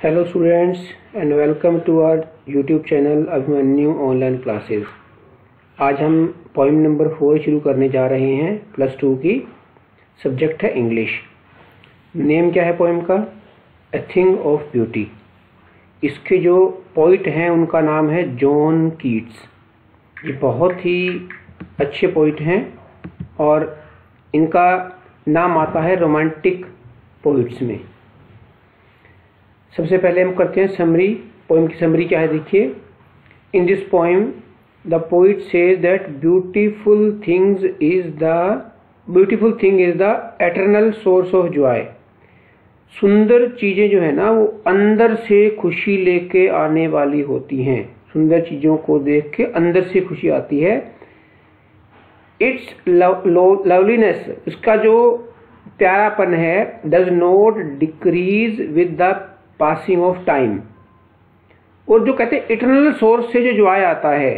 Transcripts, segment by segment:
Hello students and welcome to our YouTube channel Abhimanyu online classes. आज हम poem number 4 शुरू करने जा रहे हैं +2 की। सब्जेक्ट है इंग्लिश। नेम क्या है पोइम का? A thing of beauty. इसके जो पोइट हैं उनका नाम है जॉन कीट्स। ये बहुत ही अच्छे पोइट हैं और इनका नाम आता है रोमांटिक पोइट्स में। सबसे पहले हम करते हैं समरी। पोइम की समरी क्या है देखिए। In this poem the poet says that beautiful thing is the eternal source of Joy. सुंदर चीजें जो है ना वो अंदर से खुशी लेके आने वाली होती हैं। सुंदर चीजों को देख के अंदर से खुशी आती है। इट्स लवलीनेस, इसका जो प्यारापन है, does not decrease with the passing of time. और जो कहते हैं इटर्नल सोर्स से जो जॉय आता है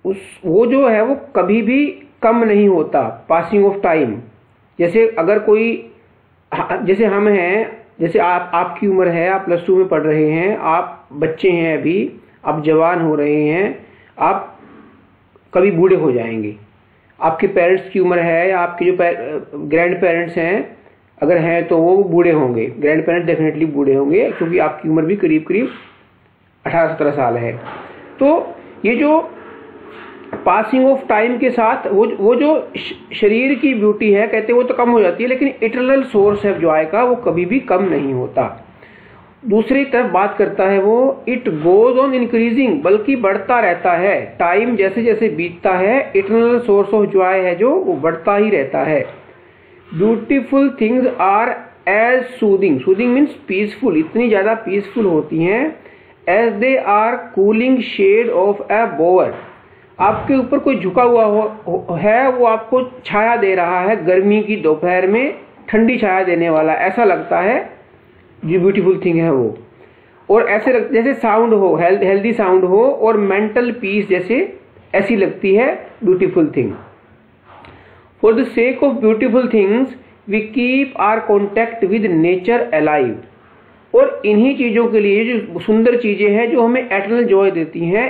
वो जो है वो कभी भी कम नहीं होता पासिंग ऑफ टाइम। जैसे अगर कोई, जैसे हम हैं, जैसे आपकी उम्र है, आप +2 में पढ़ रहे हैं, आप बच्चे हैं, अभी आप जवान हो रहे हैं, आप कभी बूढ़े हो जाएंगे। आपके पेरेंट्स की उम्र है या आपके जो ग्रैंड पेरेंट्स हैं अगर हैं तो वो बूढ़े होंगे। ग्रैंड पेरेंट्स डेफिनेटली बूढ़े होंगे क्योंकि आपकी उम्र भी करीब करीब 18-17 साल है। तो ये जो पासिंग ऑफ टाइम के साथ वो जो शरीर की ब्यूटी है कहते हैं वो तो कम हो जाती है, लेकिन इटर्नल सोर्स है जॉय का वो कभी भी कम नहीं होता। दूसरी तरफ बात करता है वो, इट गोज ऑन इंक्रीजिंग, बल्कि बढ़ता रहता है। टाइम जैसे जैसे बीतता है इटर्नल सोर्स ऑफ जॉय है जो वो बढ़ता ही रहता है। Beautiful things are as soothing, soothing means peaceful, इतनी ज्यादा पीसफुल होती हैं, as they are cooling shade of a bower. आपके ऊपर कोई झुका हुआ है, वो आपको छाया दे रहा है, गर्मी की दोपहर में ठंडी छाया देने वाला, ऐसा लगता है जो ब्यूटीफुल थिंग है वो। और ऐसे जैसे साउंड हो, हेल्दी साउंड हो और मेंटल पीस जैसे ऐसी लगती है beautiful thing. For the sake of beautiful things, we keep our contact with nature alive. और इन्हीं चीजों के लिए, जो सुंदर चीजें हैं जो हमें एटर्नल जॉय देती हैं,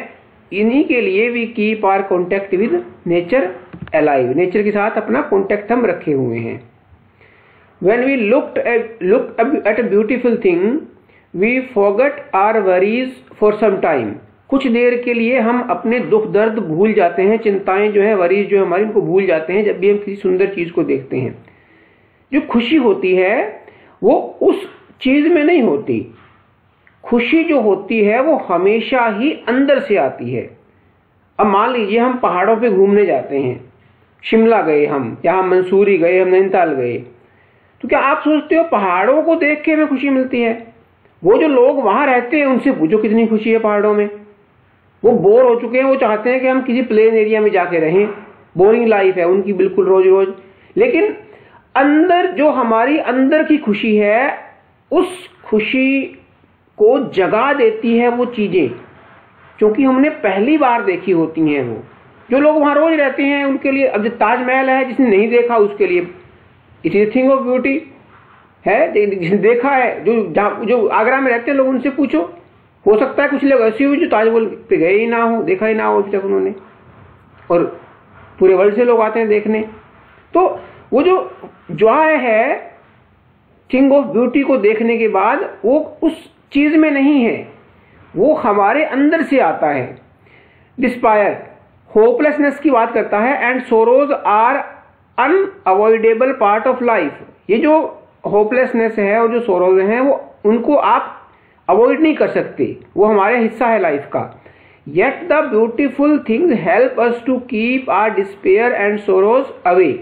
इन्हीं के लिए we keep our contact with nature alive. Nature के साथ अपना कॉन्टेक्ट हम रखे हुए हैं। When we look at a beautiful thing, we forget our worries for some time. कुछ देर के लिए हम अपने दुख दर्द भूल जाते हैं, चिंताएं जो है, वरीज जो हमारी, उनको भूल जाते हैं जब भी हम किसी सुंदर चीज को देखते हैं। जो खुशी होती है वो उस चीज में नहीं होती। खुशी जो होती है वो हमेशा ही अंदर से आती है। अब मान लीजिए हम पहाड़ों पे घूमने जाते हैं, शिमला गए हम, या हम मंसूरी गए, हम नैनीताल गए, तो क्या आप सोचते हो पहाड़ों को देख के हमें खुशी मिलती है? वो जो लोग वहां रहते हैं उनसे पूछो कितनी खुशी है पहाड़ों में। वो बोर हो चुके हैं, वो चाहते हैं कि हम किसी प्लेन एरिया में जाके रहें। बोरिंग लाइफ है उनकी बिल्कुल रोज रोज। लेकिन अंदर जो हमारी अंदर की खुशी है, उस खुशी को जगा देती है वो चीजें, क्योंकि हमने पहली बार देखी होती हैं। वो जो लोग वहां रोज रहते हैं उनके लिए, अब जो ताजमहल है जिसने नहीं देखा उसके लिए it is thing of beauty है। जिसने देखा है, जो आगरा में रहते हैं लोग, उनसे पूछो, हो सकता है कुछ लोग ऐसे हो जो ताजमहल पे गए ही ना हो, देखा ही ना हो अभी तक उन्होंने, और पूरे वर्ल्ड से लोग आते हैं देखने। तो वो जो जॉय है थिंग ऑफ ब्यूटी को देखने के बाद, वो उस चीज में नहीं है, वो हमारे अंदर से आता है। डिस्पायर, होपलेसनेस की बात करता है, and sorrows are unavoidable part of life. ये जो होपलेसनेस है और जो सोरोज हैं वो उनको आप अवॉइड नहीं कर सकते, वो हमारे हिस्सा है लाइफ का। Yet the beautiful things help us to keep our despair and sorrows away.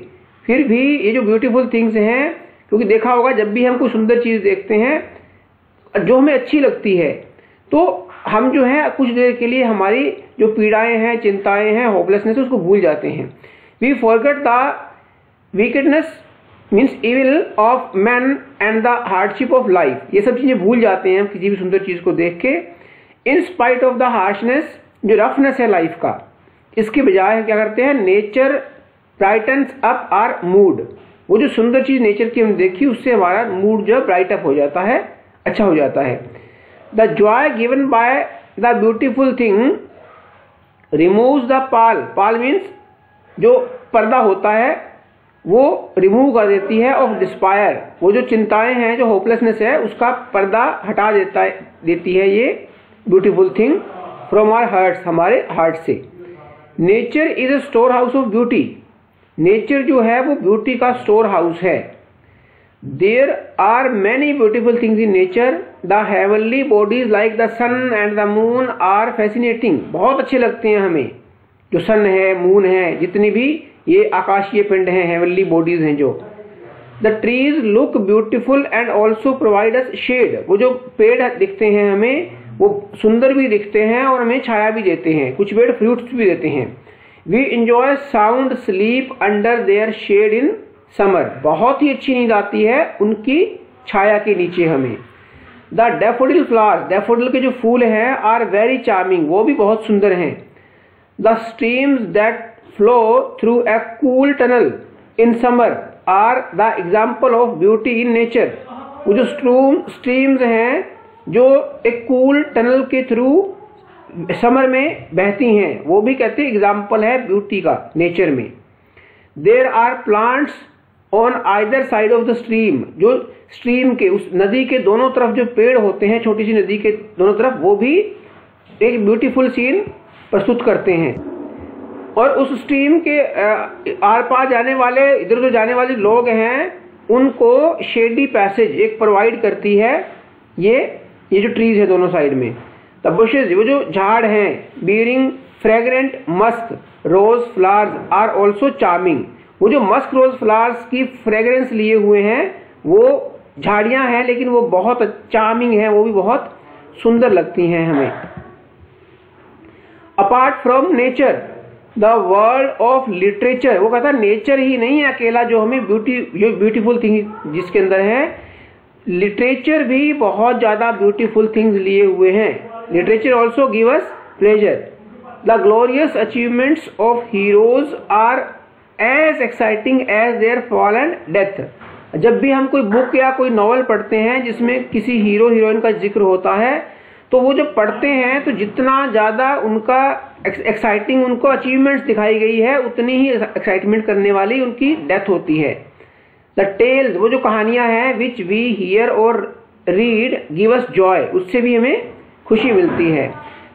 फिर भी ये जो ब्यूटीफुल थिंग्स हैं, क्योंकि देखा होगा जब भी हम कोई सुंदर चीज देखते हैं जो हमें अच्छी लगती है, तो हम जो है कुछ देर के लिए हमारी जो पीड़ाएं हैं, चिंताएं हैं, होपलेसनेस, उसको भूल जाते हैं। We forget the wickedness means evil of man and the hardship of life. ये सब चीजें भूल जाते हैं हम किसी भी सुंदर चीज को देख के। In spite of the harshness, जो रफनेस है लाइफ का, इसके बजाय क्या करते हैं, nature brightens up our mood. वो जो सुंदर चीज नेचर की हम देखी उससे हमारा मूड जो ब्राइट अप हो जाता है, अच्छा हो जाता है। The Joy given by the beautiful thing removes the Pal means जो पर्दा होता है वो रिमूव कर देती है ऑफ डिस्पायर, वो जो चिंताएं हैं, जो होपलेसनेस है, उसका पर्दा हटा देती है ये beautiful thing from our hearts, हमारे हार्ट से। Nature is a store house of beauty, nature जो है वो ब्यूटी का स्टोर हाउस है। There are many beautiful things in nature, the heavenly bodies like the sun and the moon are fascinating, बहुत अच्छे लगते हैं हमें, जो सन है, मून है, जितनी भी ये आकाशीय पिंड हैं, हेवनली बॉडीज हैं जो। The trees look beautiful and also provide us shade, वो जो पेड़ दिखते हैं हमें वो सुंदर भी दिखते हैं और हमें छाया भी देते हैं, कुछ पेड़ फ्रूट्स भी देते हैं। We enjoy sound sleep under their shade in summer, बहुत ही अच्छी नींद आती है उनकी छाया के नीचे हमें। द डैफोडिल फ्लावर्स, डैफोडिल के जो फूल हैं आर वेरी चार्मिंग, वो भी बहुत सुंदर हैं। The streams that flow through a cool tunnel in summer are the example of beauty in nature, वो जो स्ट्रीम्स हैं जो एक कूल टनल के थ्रू समर में बहती हैं, वो भी कहते हैं एग्जाम्पल है ब्यूटी का नेचर में। There are plants on either side of the stream, जो स्ट्रीम के उस नदी के दोनों तरफ जो पेड़ होते हैं, छोटी सी नदी के दोनों तरफ, वो भी एक ब्यूटीफुल सीन प्रस्तुत करते हैं। और उस स्ट्रीम के आर पार जाने वाले, इधर उधर जाने वाले लोग हैं, उनको शेडी पैसेज एक प्रोवाइड करती है ये जो ट्रीज है दोनों साइड में। द बुशेज, वो जो झाड़ हैं, bearing fragrant musk rose flowers are also charming, वो जो मस्क रोज फ्लावर्स की फ्रेग्रेंस लिए हुए हैं वो झाड़ियां हैं, लेकिन वो बहुत चार्मिंग है, वो भी बहुत सुंदर लगती हैं हमें। Apart from nature the world of literature, वो कहता है नेचर ही नहीं है अकेला जो हमें ब्यूटीफुल थिंग जिसके अंदर है, लिटरेचर भी बहुत ज्यादा ब्यूटीफुल थिंग्स लिए हुए हैं। Literature also give us pleasure. The glorious achievements of heroes are as exciting as their fall and death, जब भी हम कोई बुक या कोई नॉवल पढ़ते हैं जिसमें किसी हीरो हीरोइन का जिक्र होता है, तो वो जब पढ़ते हैं तो जितना ज्यादा उनका एक्साइटिंग उनको अचीवमेंट्स दिखाई गई है, उतनी ही एक्साइटमेंट करने वाली उनकी डेथ होती है। द टेल्स, वो जो कहानियां हैं, which we hear or read give us joy, उससे भी हमें खुशी मिलती है।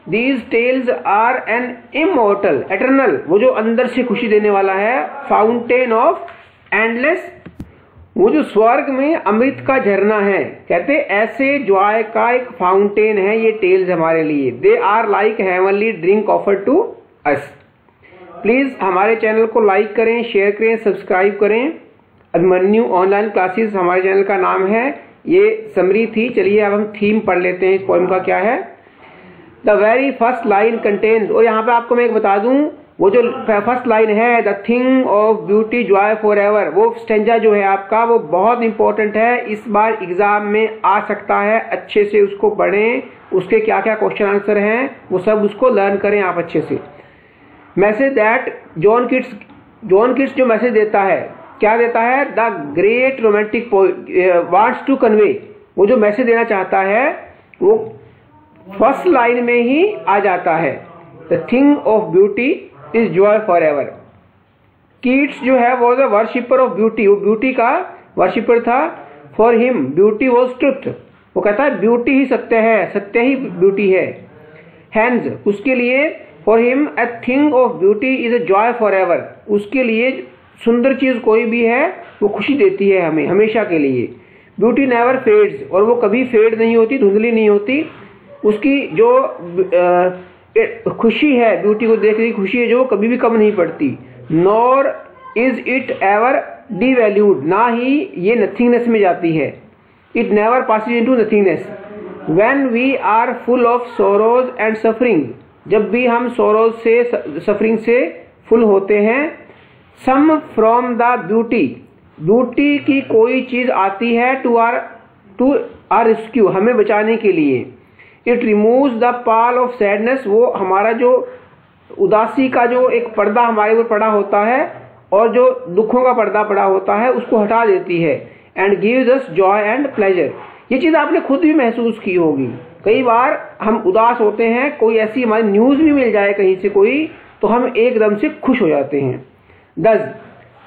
These tales are an immortal eternal, वो जो अंदर से खुशी देने वाला है, फाउंटेन ऑफ एंडलेस, वो जो स्वर्ग में अमृत का झरना है, कहते ऐसे जॉय का एक फाउंटेन है ये टेल्स हमारे लिए। They are like heavenly drink offered to us. Please हमारे चैनल को लाइक करें, शेयर करें, सब्सक्राइब करें। अभिमन्यु ऑनलाइन क्लासेस हमारे चैनल का नाम है। ये समरी थी, चलिए अब हम थीम पढ़ लेते हैं इस पोएम का क्या है। The very first line contains, और यहाँ पे आपको मैं एक बता दूं, वो जो फर्स्ट लाइन है, the thing of beauty Joy for ever, वो स्टेंजा जो है आपका वो बहुत इंपॉर्टेंट है, इस बार एग्जाम में आ सकता है। अच्छे से उसको पढ़ें, उसके क्या क्या क्वेश्चन आंसर हैं वो सब उसको लर्न करें आप अच्छे से। मैसेज दैट जॉन किट्स जो मैसेज देता है, क्या देता है, the great romantic wants to convey, वो जो मैसेज देना चाहता है वो फर्स्ट लाइन में ही आ जाता है। The thing of beauty is Joy for ever. Keats जो है वो वर्शिपर ऑफ ब्यूटी, वो ब्यूटी का वर्शिपर था। For him beauty was truth, वो कहता है ब्यूटी ही सत्य है, सत्य ही ब्यूटी है। हैंस, उसके लिए for him a thing of beauty is a joy for ever, उसके लिए सुंदर चीज कोई भी है वो खुशी देती है हमें हमेशा के लिए। ब्यूटी नेवर फेड्स, और वो कभी फेड नहीं होती, धुंधली नहीं होती। उसकी जो खुशी है, ब्यूटी को देखने की खुशी है जो कभी भी कम नहीं पड़ती। Nor is it ever devalued, ना ही ये नथिंगनेस में जाती है। It never passes into nothingness. When we are full of sorrows and suffering, जब भी हम सोरोज से सफरिंग से फुल होते हैं। सम फ्रॉम द ब्यूटी, ब्यूटी की कोई चीज आती है टू आर रेस्क्यू, हमें बचाने के लिए। It removes the Pal of sadness, वो हमारा जो उदासी का जो एक पर्दा हमारे ऊपर पड़ा होता है और जो दुखों का पर्दा पड़ा होता है उसको हटा देती है। And gives us Joy and pleasure, ये चीज आपने खुद भी महसूस की होगी, कई बार हम उदास होते हैं, कोई ऐसी हमारी न्यूज़ भी मिल जाए कहीं से कोई, तो हम एकदम से खुश हो जाते हैं। Thus,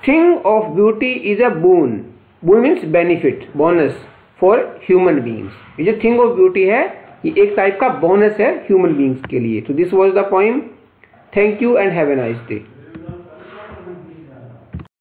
thing of beauty is a boon. Boon means benefit, bonus for human beings. ये जो thing of beauty है, ये एक टाइप का बोनस है ह्यूमन बींग्स के लिए। तो this was the poem. Thank you and have a nice day.